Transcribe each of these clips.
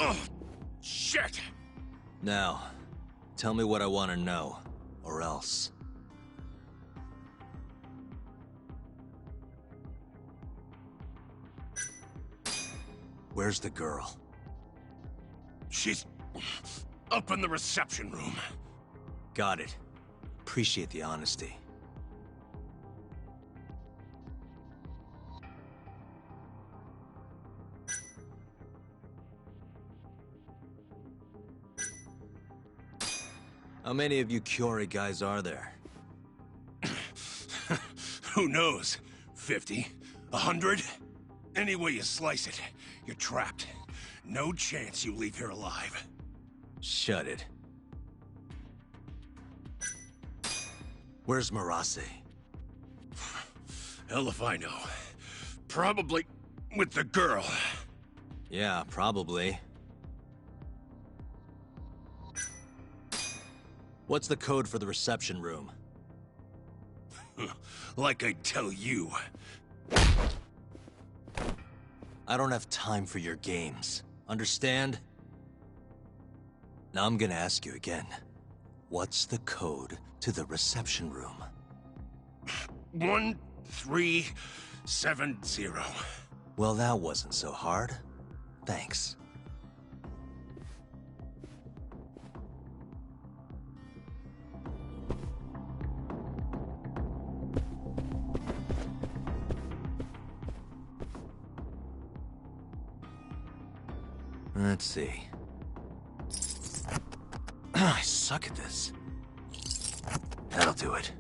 Oh, shit! Now, tell me what I want to know, or else. Where's the girl? She's up in the reception room. Got it. Appreciate the honesty. How many of you Curie guys are there? Who knows? 50? 100? Any way you slice it, you're trapped. No chance you leave here alive. Shut it. Where's Marase? Hell if I know. Probably with the girl. Yeah, probably. What's the code for the reception room? Like I tell you. I don't have time for your games. Understand? Now I'm gonna ask you again. What's the code to the reception room? 1370. Well, that wasn't so hard. Thanks. Let's see. I suck at this. That'll do it.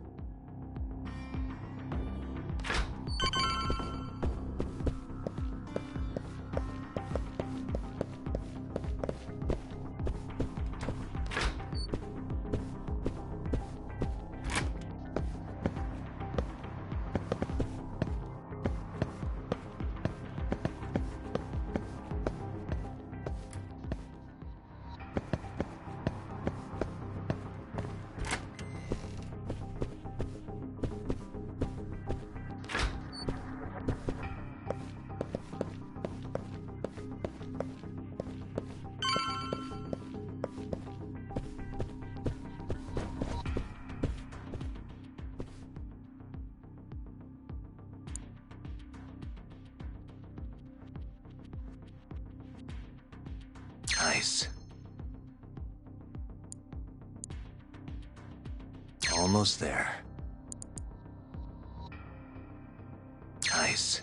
Nice. Almost there. Nice.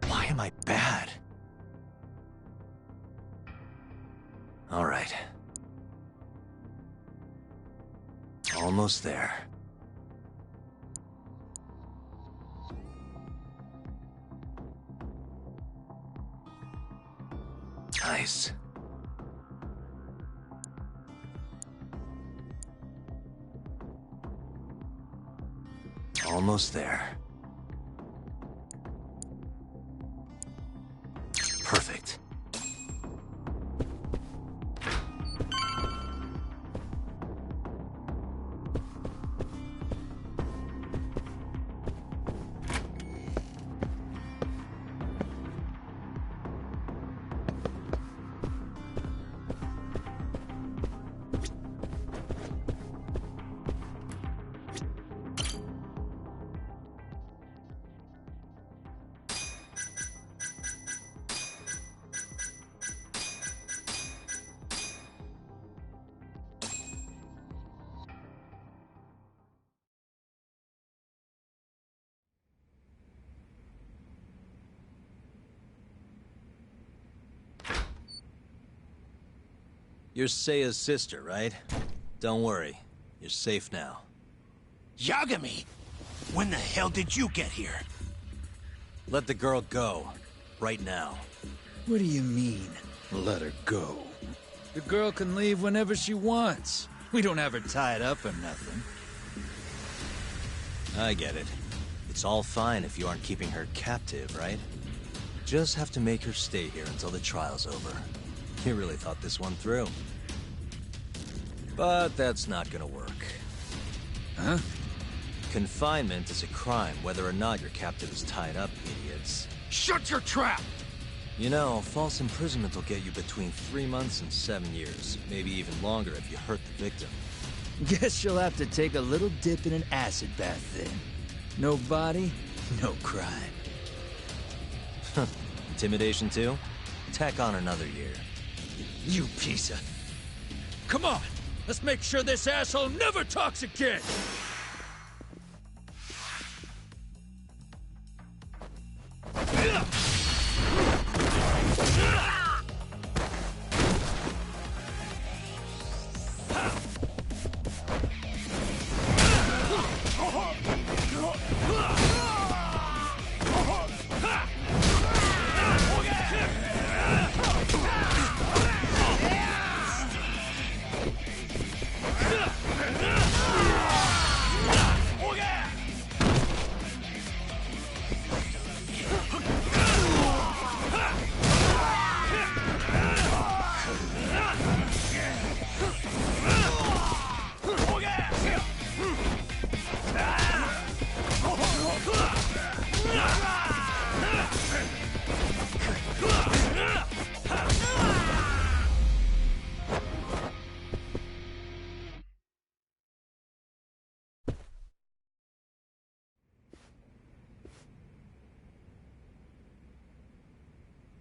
Why am I bad? All right. Almost there. Nice. Almost there. Perfect. You're Seiya's sister, right? Don't worry. You're safe now. Yagami! When the hell did you get here? Let the girl go. Right now. What do you mean, let her go? The girl can leave whenever she wants. We don't have her tied up or nothing. I get it. It's all fine if you aren't keeping her captive, right? Just have to make her stay here until the trial's over. You really thought this one through. But that's not gonna work. Huh? Confinement is a crime whether or not your captive is tied up, idiots. Shut your trap! You know, false imprisonment will get you between 3 months and 7 years. Maybe even longer if you hurt the victim. Guess you'll have to take a little dip in an acid bath then. No body, no crime. Intimidation too? Tack on another year. You piece of... Come on! Let's make sure this asshole never talks again!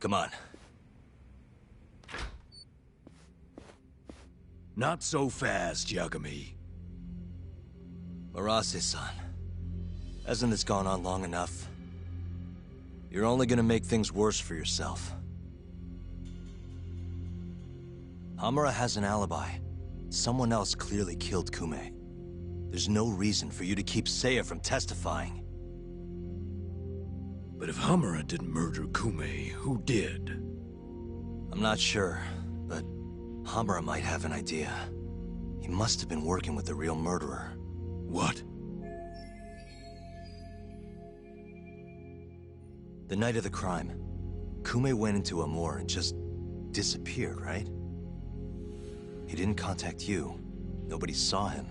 Come on. Not so fast, Yagami. Arase-san, hasn't this gone on long enough? You're only gonna make things worse for yourself. Hamura has an alibi. Someone else clearly killed Kume. There's no reason for you to keep Seiya from testifying. But if Hamura didn't murder Kume, who did? I'm not sure, but Hamura might have an idea. He must have been working with the real murderer. What? The night of the crime, Kume went into Amur and just disappeared, right? He didn't contact you. Nobody saw him.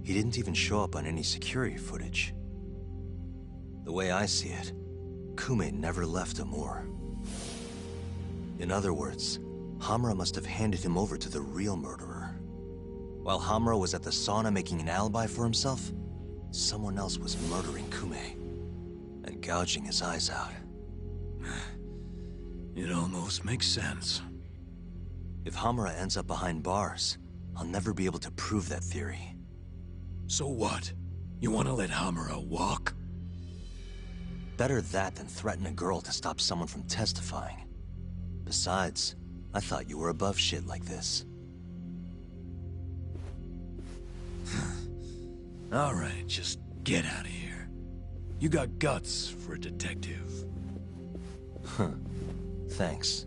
He didn't even show up on any security footage. The way I see it, Kume never left Amur. In other words, Hamura must have handed him over to the real murderer. While Hamura was at the sauna making an alibi for himself, someone else was murdering Kume and gouging his eyes out. It almost makes sense. If Hamura ends up behind bars, I'll never be able to prove that theory. So what? You want to let Hamura walk? Better that than threaten a girl to stop someone from testifying. Besides, I thought you were above shit like this. All right, just get out of here. You got guts for a detective. Huh. Thanks.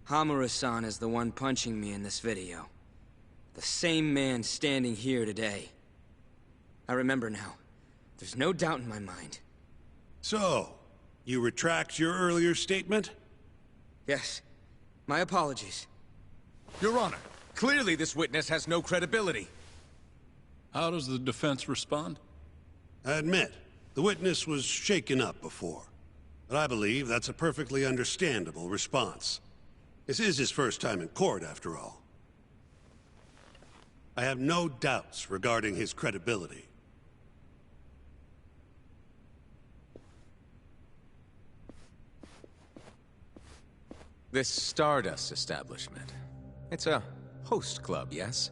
Hamura-san is the one punching me in this video. The same man standing here today. I remember now. There's no doubt in my mind. So, you retract your earlier statement? Yes. My apologies. Your Honor, clearly this witness has no credibility. How does the defense respond? I admit, the witness was shaken up before. But I believe that's a perfectly understandable response. This is his first time in court, after all. I have no doubts regarding his credibility. This Stardust establishment. It's a host club, yes?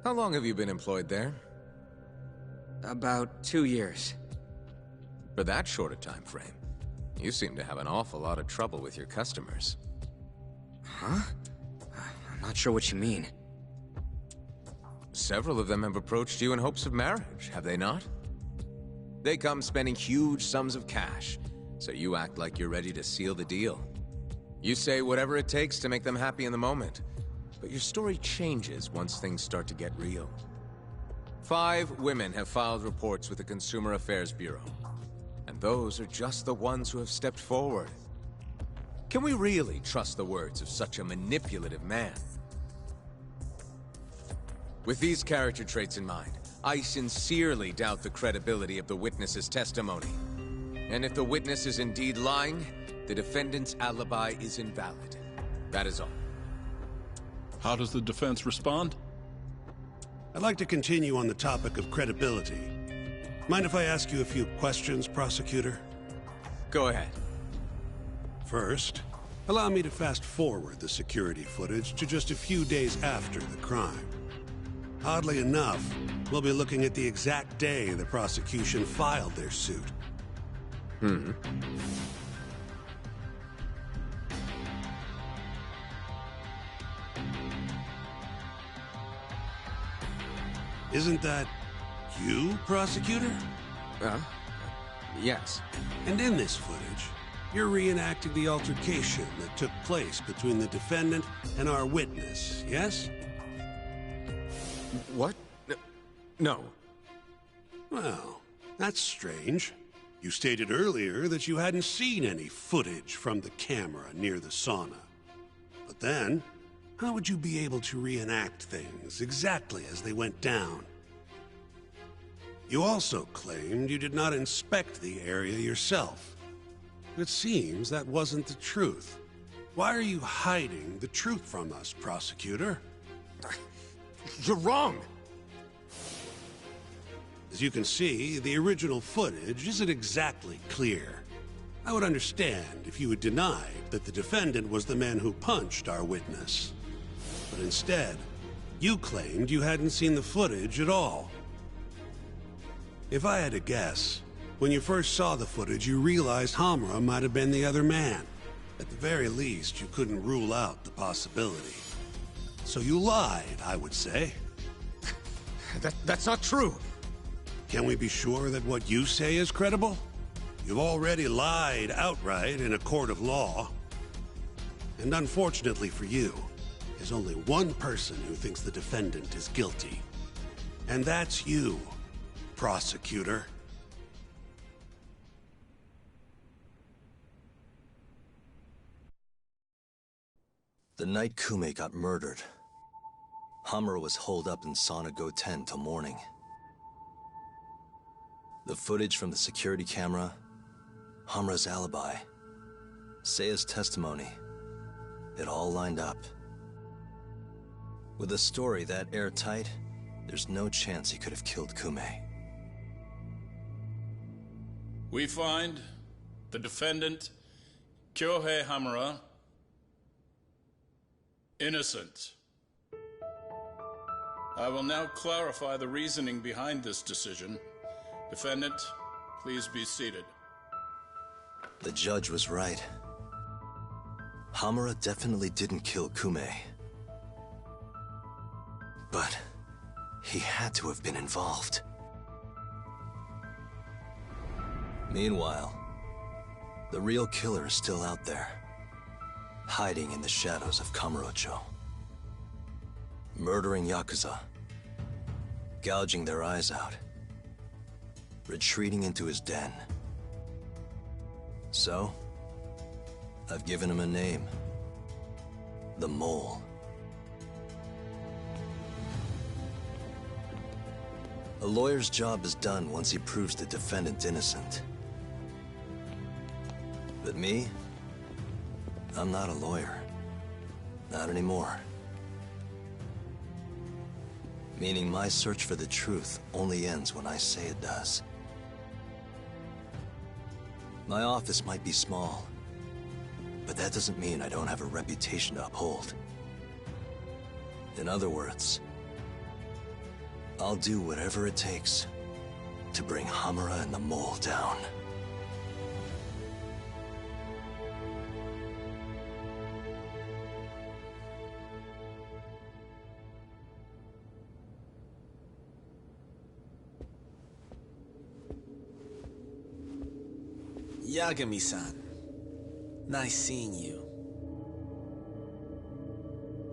How long have you been employed there? About 2 years. For that short a time frame, you seem to have an awful lot of trouble with your customers. Huh? I'm not sure what you mean. Several of them have approached you in hopes of marriage, have they not? They come spending huge sums of cash, so you act like you're ready to seal the deal. You say whatever it takes to make them happy in the moment, but your story changes once things start to get real. 5 women have filed reports with the Consumer Affairs Bureau, and those are just the ones who have stepped forward. Can we really trust the words of such a manipulative man? With these character traits in mind, I sincerely doubt the credibility of the witness's testimony. And if the witness is indeed lying, the defendant's alibi is invalid. That is all. How does the defense respond? I'd like to continue on the topic of credibility. Mind if I ask you a few questions, prosecutor? Go ahead. First, allow me to fast-forward the security footage to just a few days after the crime. Oddly enough, we'll be looking at the exact day the prosecution filed their suit. Isn't that you, prosecutor? Yes. And in this footage, you're reenacting the altercation that took place between the defendant and our witness, yes? What? No. Well, that's strange. You stated earlier that you hadn't seen any footage from the camera near the sauna. But then, how would you be able to reenact things exactly as they went down? You also claimed you did not inspect the area yourself. It seems that wasn't the truth. Why are you hiding the truth from us, prosecutor? You're wrong! As you can see, the original footage isn't exactly clear. I would understand if you had denied that the defendant was the man who punched our witness. But instead, you claimed you hadn't seen the footage at all. If I had to guess, when you first saw the footage, you realized Hamura might have been the other man. At the very least, you couldn't rule out the possibility. So you lied, I would say. That's not true! Can we be sure that what you say is credible? You've already lied outright in a court of law. And unfortunately for you, there's only one person who thinks the defendant is guilty. And that's you, prosecutor. The night Kume got murdered, Hamura was holed up in Sauna Goten till morning. The footage from the security camera, Hamura's alibi, Seiya's testimony, it all lined up. With a story that airtight, there's no chance he could have killed Kume. We find the defendant, Kyohei Hamura, innocent. I will now clarify the reasoning behind this decision. Defendant, please be seated. The judge was right. Hamura definitely didn't kill Kume. But he had to have been involved. Meanwhile, the real killer is still out there, hiding in the shadows of Kamurocho. Murdering Yakuza, gouging their eyes out, retreating into his den. So, I've given him a name. The Mole. A lawyer's job is done once he proves the defendant innocent. But me? I'm not a lawyer. Not anymore. Meaning my search for the truth only ends when I say it does. My office might be small, but that doesn't mean I don't have a reputation to uphold. In other words, I'll do whatever it takes to bring Hamura and the Mole down. Yagami-san, nice seeing you.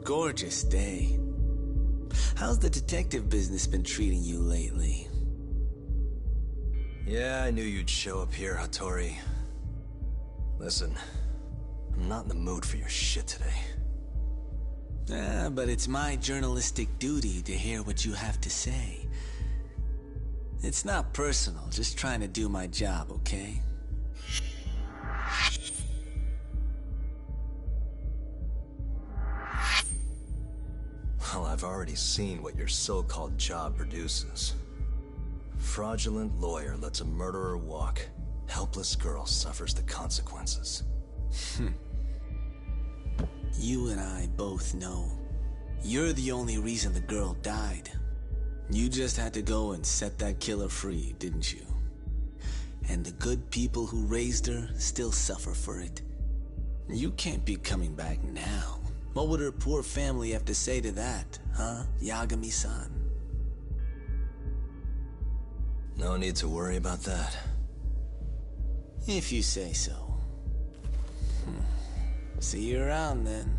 Gorgeous day. How's the detective business been treating you lately? Yeah, I knew you'd show up here, Hattori. Listen, I'm not in the mood for your shit today. But it's my journalistic duty to hear what you have to say. It's not personal, just trying to do my job, okay? Well, I've already seen what your so-called job produces. Fraudulent lawyer lets a murderer walk. Helpless girl suffers the consequences. You and I both know. You're the only reason the girl died. You just had to go and set that killer free, didn't you? And the good people who raised her still suffer for it. You can't be coming back now. What would her poor family have to say to that, huh, Yagami-san? No need to worry about that. If you say so. See you around then.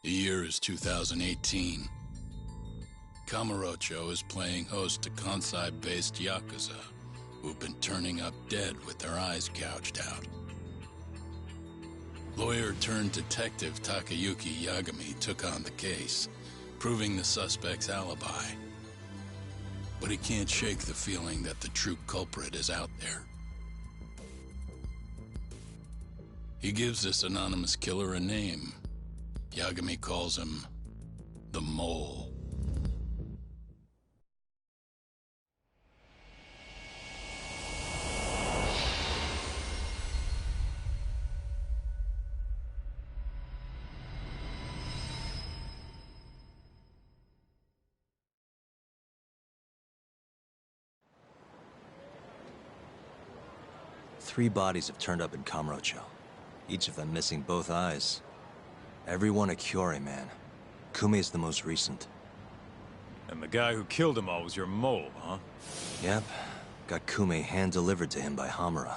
The year is 2018. Kamurocho is playing host to Kansai-based Yakuza, who've been turning up dead with their eyes gouged out. Lawyer-turned-detective Takayuki Yagami took on the case, proving the suspect's alibi. But he can't shake the feeling that the true culprit is out there. He gives this anonymous killer a name. Yagami calls him the Mole. Three bodies have turned up in Kamurocho, each of them missing both eyes. Everyone a Kyorei man. Kume is the most recent. And the guy who killed them all was your mole, huh? Yep. Got Kume hand-delivered to him by Hamura.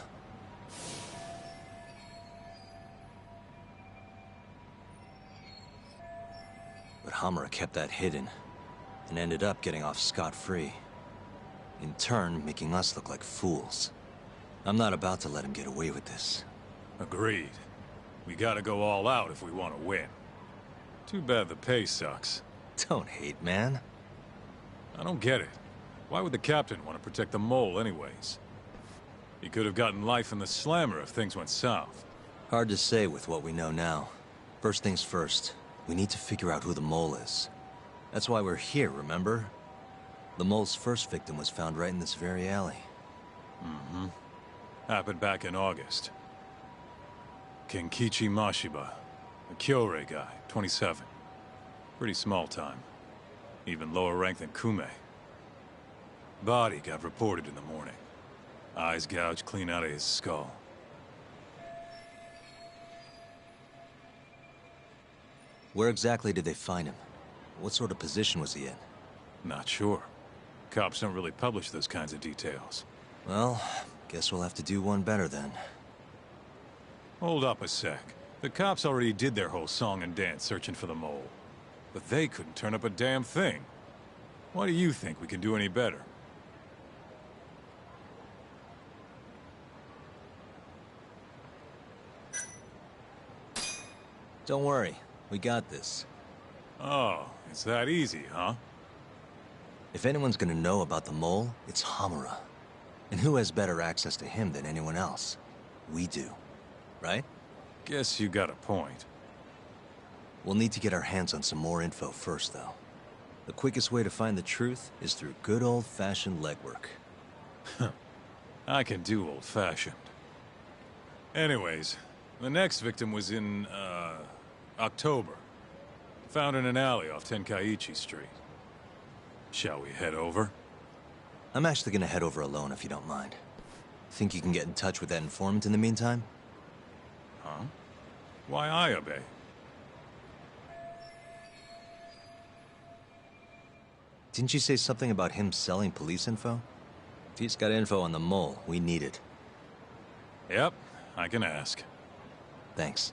But Hamura kept that hidden, and ended up getting off scot-free. In turn, making us look like fools. I'm not about to let him get away with this. Agreed. We gotta go all out if we want to win. Too bad the pay sucks. Don't hate, man. I don't get it. Why would the captain want to protect the mole anyways? He could have gotten life in the slammer if things went south. Hard to say with what we know now. First things first, we need to figure out who the mole is. That's why we're here, remember? The mole's first victim was found right in this very alley. Mm-hmm. Happened back in August. Kenkichi Mashiba, a Kyorei guy, 27. Pretty small time. Even lower rank than Kume. Body got reported in the morning. Eyes gouged clean out of his skull. Where exactly did they find him? What sort of position was he in? Not sure. Cops don't really publish those kinds of details. Well, guess we'll have to do one better then. Hold up a sec. The cops already did their whole song and dance searching for the mole. But they couldn't turn up a damn thing. Why do you think we can do any better? Don't worry, we got this. Oh, it's that easy, huh? If anyone's gonna know about the mole, it's Hamura. And who has better access to him than anyone else? We do. Right? Guess you got a point. We'll need to get our hands on some more info first, though. The quickest way to find the truth is through good old-fashioned legwork. I can do old-fashioned. Anyways, the next victim was in, October. Found in an alley off Tenkaichi Street. Shall we head over? I'm actually gonna head over alone if you don't mind. Think you can get in touch with that informant in the meantime? Huh? Why Ayabe? Didn't you say something about him selling police info? If he's got info on the mole, we need it. Yep, I can ask. Thanks.